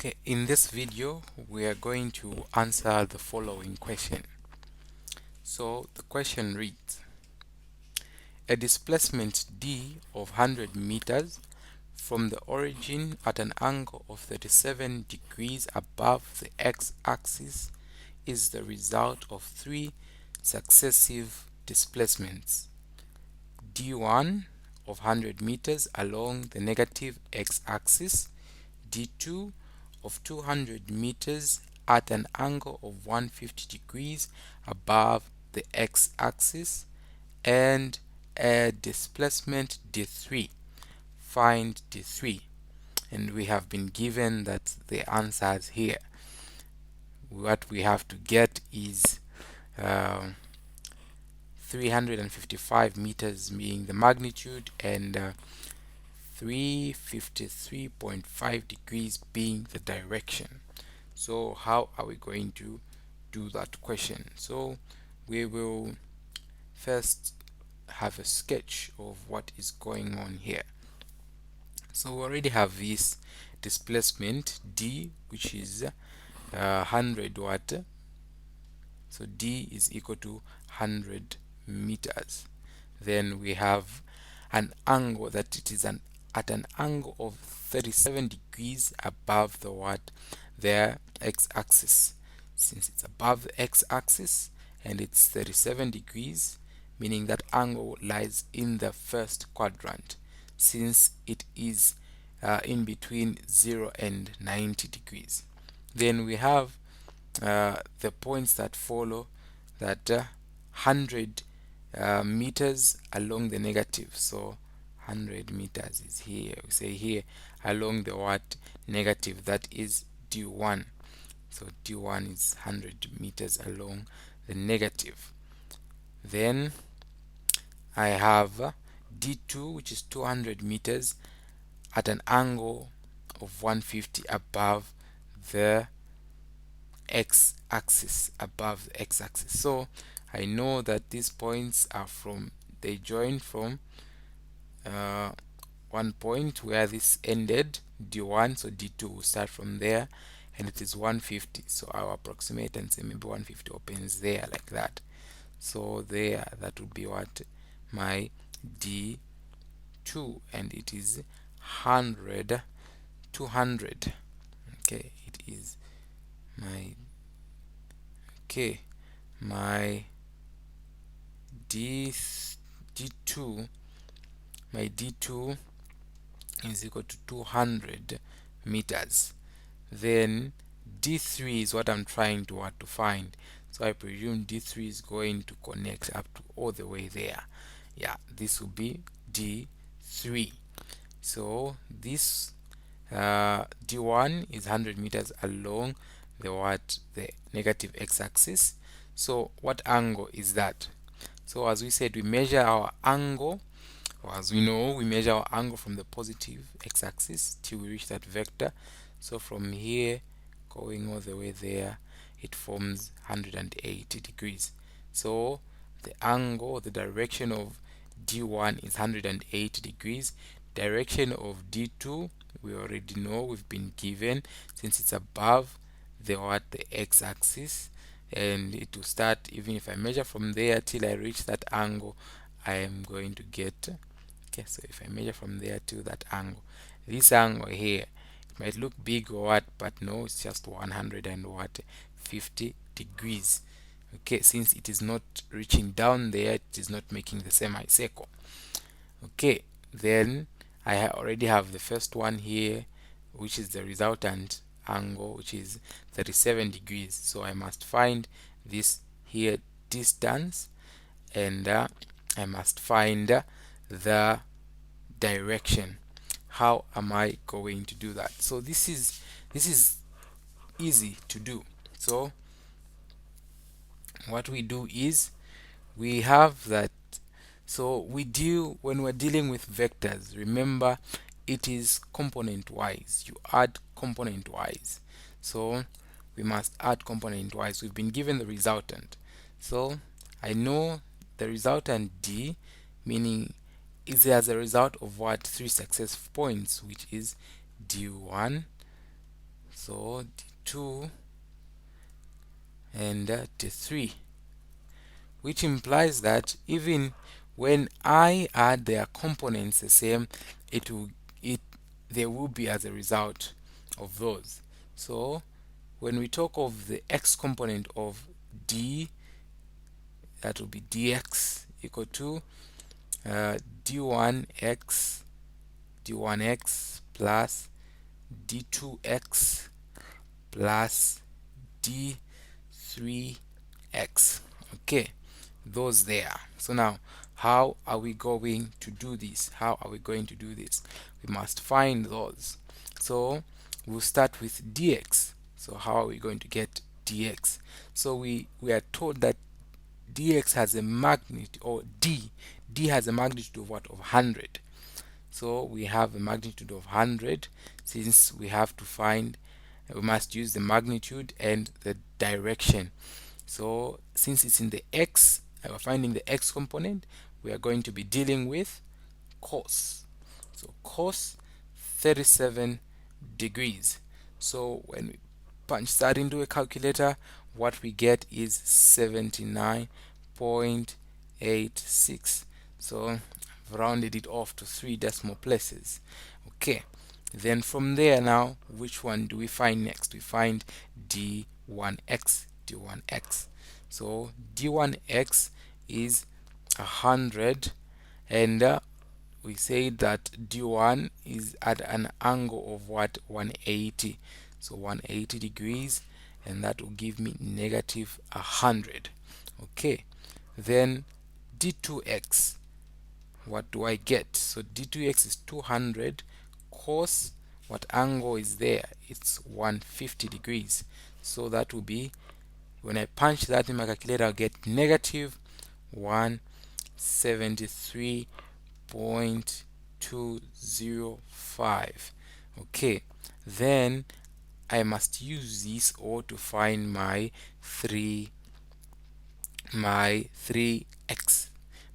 Okay, in this video we are going to answer the following question. So the question reads, a displacement d of 100 meters from the origin at an angle of 37 degrees above the x-axis is the result of three successive displacements: d1 of 100 meters along the negative x-axis, d2 of 200 meters at an angle of 150 degrees above the x-axis, and a displacement d3. Find d3. And we have been given that the answers here. What we have to get is 355 meters being the magnitude, and 353.5 degrees being the direction. So how are we going to do that question? So we will first have a sketch of what is going on here. So we already have this displacement d, which is 100 watt. So d is equal to 100 meters. Then we have an angle that it is at an angle of 37 degrees above the x-axis. Since it's above the x-axis and it's 37 degrees, meaning that angle lies in the first quadrant, since it is in between 0 and 90 degrees. Then we have the points that follow that 100 meters along the negative. So 100 meters is here. We say here along the negative, that is d1. So d1 is 100 meters along the negative. Then I have d2, which is 200 meters at an angle of 150 above the x-axis, So I know that these points are they join from one point where this ended, d1, so d2 will start from there, and it is 150. So I'll approximate and say maybe 150 opens there, like that. So there, that would be what my d2, and it is 100, 200. Okay, it is my my d2 is equal to 200 meters. Then d3 is what I'm trying to find. So I presume d3 is going to connect up to all the way there. Yeah, this will be d3. So this d1 is 100 meters along the negative x-axis. So what angle is that? So as we said, we measure our angle, or as we know, we measure our angle from the positive x-axis till we reach that vector. So from here going all the way there, it forms 180 degrees. So the angle, the direction of d1 is 180 degrees. Direction of d2, we already know, we've been given, since it's above the x-axis, and it will start, even if I measure from there till I reach that angle, I am going to get, okay, so if I measure from there to that angle, this angle here, it might look big or what, but no, it's just 150 degrees. Okay, since it is not reaching down there, it is not making the semicircle. Okay, then I already have the first one here, which is the resultant angle, which is 37 degrees. So I must find this here distance, and I must find the direction. How am I going to do that? So this is easy to do. So what we do is we have that. So when we're dealing with vectors, remember, it is component wise. You add component wise. So we must add component wise. We've been given the resultant. So I know the resultant d, meaning is as a result of what? Three successive points, which is d1, So d2 and d3, which implies that even when I add their components the same, it will it there will be as a result of those. So when we talk of the x component of d, that will be dx equal to d1x d1x plus d2x plus d3x. Okay, those there. So now, how are we going to do this? How are we going to do this? We must find those. So we'll start with dx. So how are we going to get dx? So we are told that dx has a magnitude, or d has a magnitude of what? Of 100. So we have a magnitude of 100. Since we have to find, we must use the magnitude and the direction. So since it's in the x, we're finding the x component, we are going to be dealing with cos. So cos 37 degrees. So when we punch that into a calculator, what we get is 79.86. So I've rounded it off to 3 decimal places. Okay, then from there, now which one do we find next? We find d1x. So d1x is 100, and we say that d1 is at an angle of what? 180. So 180 degrees, and that will give me negative 100. Okay, then d2x, what do I get? So d2x is 200 cos, what angle is there? It's 150 degrees. So that will be, when I punch that in my calculator, I'll get negative 173.205. Okay, then I must use this or to find my 3x,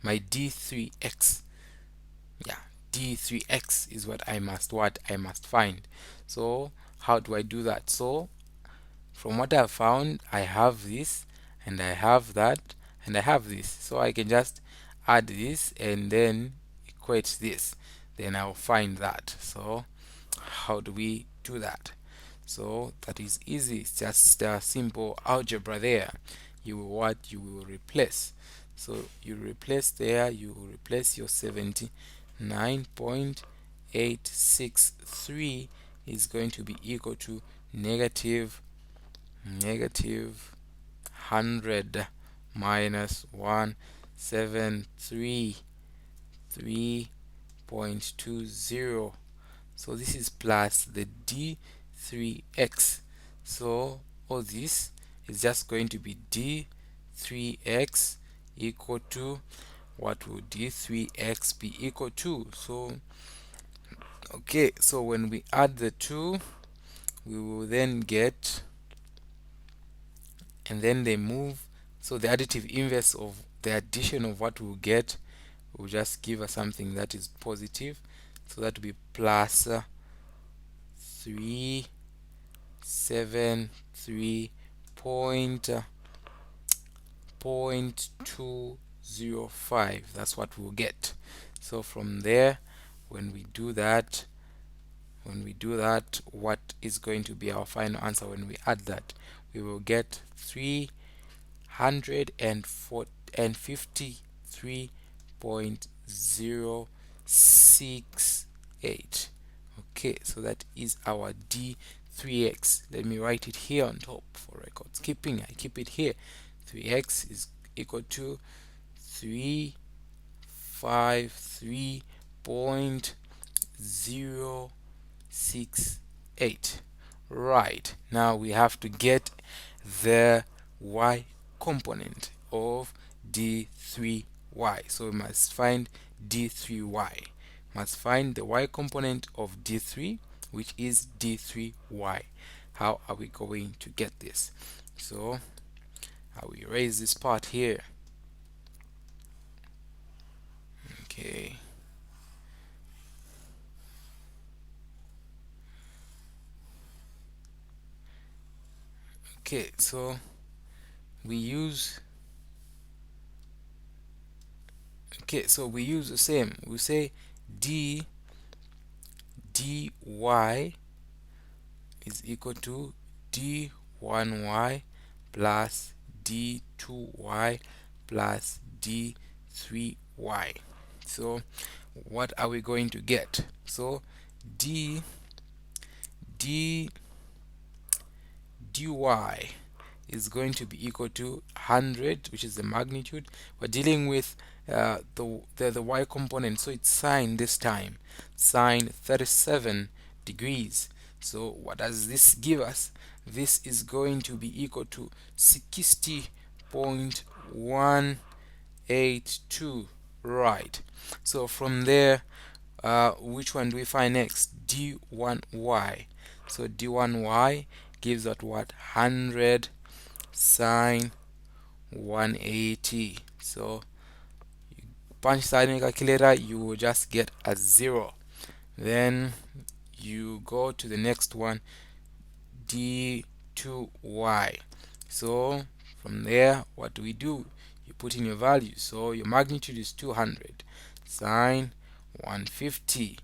my d3x. Yeah, d3x is what I must find. So how do I do that? So from what I've found, I have this, and I have that, and I have this. So I can just add this and then equate this. Then I'll find that. So how do we do that? So that is easy. It's just simple algebra there. You will what? You will replace. So you replace there, you will replace your 79.863 is going to be equal to negative 100 minus 173.20. So this is plus the d3x. So all this is just going to be d3x equal to, what will d3x be equal to? So okay, so when we add the two, we will then get, and then they move. So the additive inverse of the addition of what we'll get will just give us something that is positive. So that will be plus 373.205. That's what we'll get. So from there, when we do that, what is going to be our final answer? When we add that, we will get 353.068. Okay, so that is our d3x. Let me write it here on top for records keeping. I keep it here. 3x is equal to 353.068. Right, now we have to get the y component of d3y. So we must find d3y. Must find the y component of d3, which is d3y. How are we going to get this? So I will erase this part here. Okay. Okay, so we use we use the same. We say d dy is equal to d1y plus d2y plus d3y. So what are we going to get? So d d dy is going to be equal to 100, which is the magnitude. We're dealing with the y component, so it's sine this time, sine 37 degrees. So what does this give us? This is going to be equal to 60.182, right? So from there, which one do we find next? d1y. So d1y gives us what? 100 sine 180. So punch that in calculator, you will just get a 0. Then you go to the next one, d2y. So from there, what do? You put in your value. So your magnitude is 200 sine 150.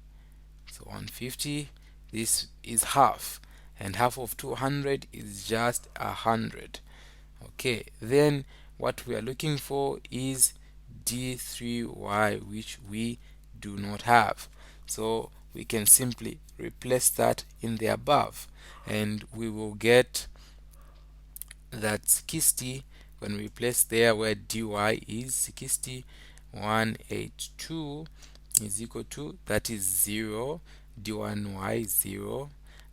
So 150, this is half, and half of 200 is just 100. Okay, then what we are looking for is d3y, which we do not have. So we can simply replace that in the above, and we will get that 60 when we place there where dy is 60.182 is equal to, that is 0, d1y is 0,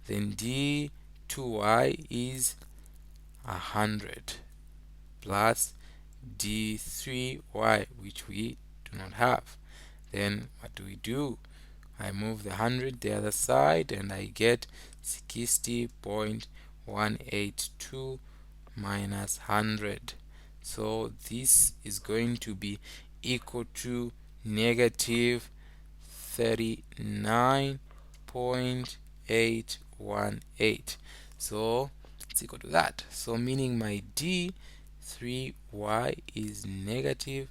then d2y is 100 plus d3y, which we do not have. Then what do? I move the 100 the other side and I get 60.182 minus 100. So this is going to be equal to negative 39.818. So it's equal to that. So meaning my d3y is negative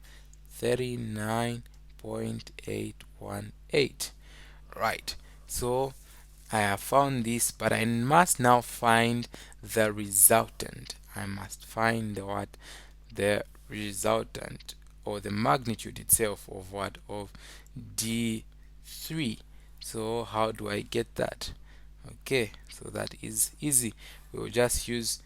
39.818. Right. So I have found this, but I must now find the resultant. I must find the what? The resultant, or the magnitude itself of what? Of d3. So how do I get that? Okay, so that is easy. We will just use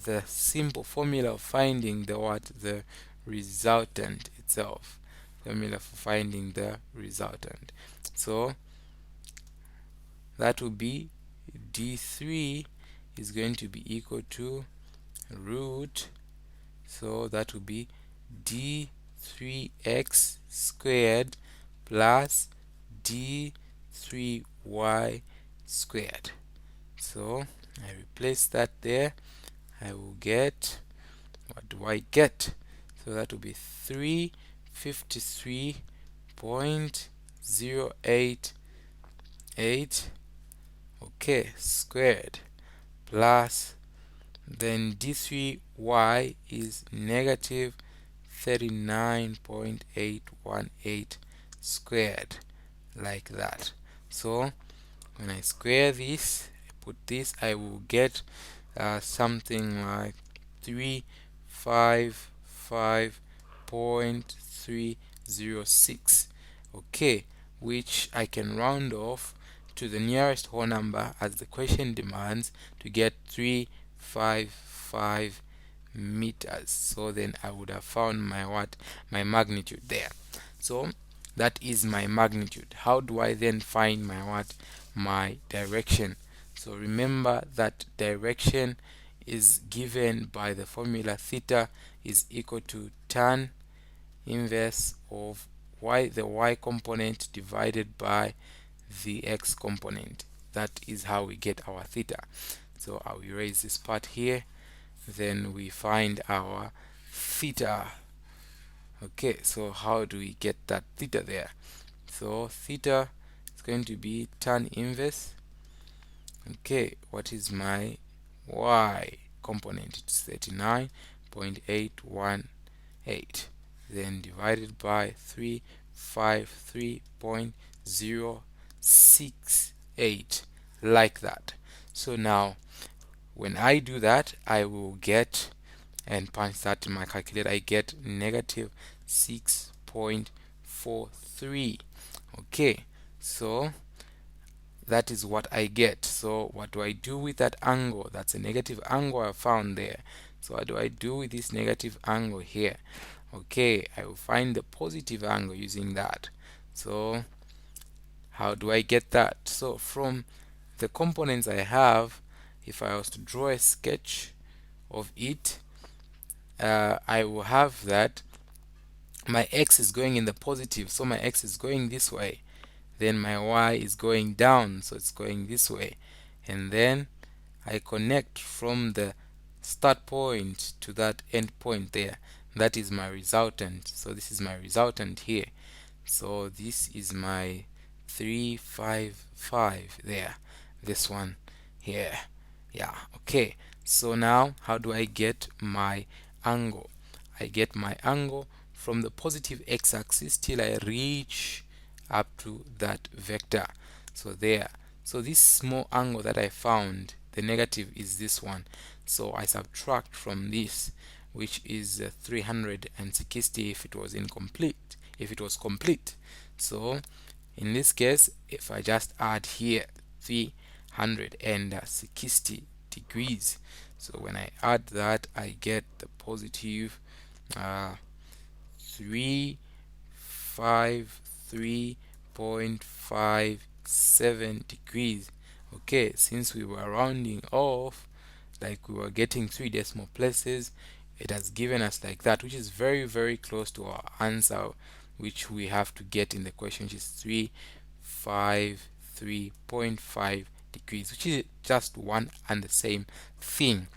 the simple formula of finding the what? The resultant itself. Formula for finding the resultant. So that will be d3 is going to be equal to root, so that will be d3x squared plus d3y squared. So I replace that there. I will get, what do I get? So that will be 353.088, okay, squared, plus then d3y is negative 39.818 squared, like that. So when I square this, I put this, I will get something like 355.306, okay, which I can round off to the nearest whole number as the question demands, to get 355 meters. So then I would have found my what? My magnitude there. So that is my magnitude. How do I then find my what? My direction. So remember that direction is given by the formula theta is equal to tan inverse of the y component divided by the x component. That is how we get our theta. So I will erase this part here, then we find our theta. Okay, so how do we get that theta there? So theta is going to be tan inverse. Okay, what is my y component, it's 39.818, then divided by 353.068, like that. So now when I do that, I will get and punch that in my calculator. I get negative 6.43. Okay, so that is what I get. So what do I do with that angle? That's a negative angle I found there. So what do I do with this negative angle here? Okay, I will find the positive angle using that. So how do I get that? So from the components I have, if I was to draw a sketch of it, I will have that my x is going in the positive, so my x is going this way, then my y is going down, so it's going this way, and then I connect from the start point to that end point there. That is my resultant. So this is my resultant here. So this is my 355 there, this one here. Yeah, okay. So now how do I get my angle? I get my angle from the positive x-axis till I reach up to that vector. So there. So this small angle that I found, the negative is this one. So I subtract from this, which is 360 if it was incomplete, if it was complete. So in this case, if I just add here 360 degrees, so when I add that, I get the positive 353.57 degrees. Okay, since we were rounding off, like we were getting 3 decimal places, it has given us like that, which is very close to our answer, which we have to get in the question, which is 353.5 degrees, which is just one and the same thing.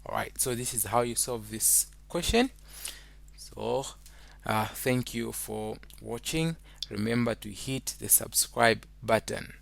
Alright, so this is how you solve this question. So thank you for watching. Remember to hit the subscribe button.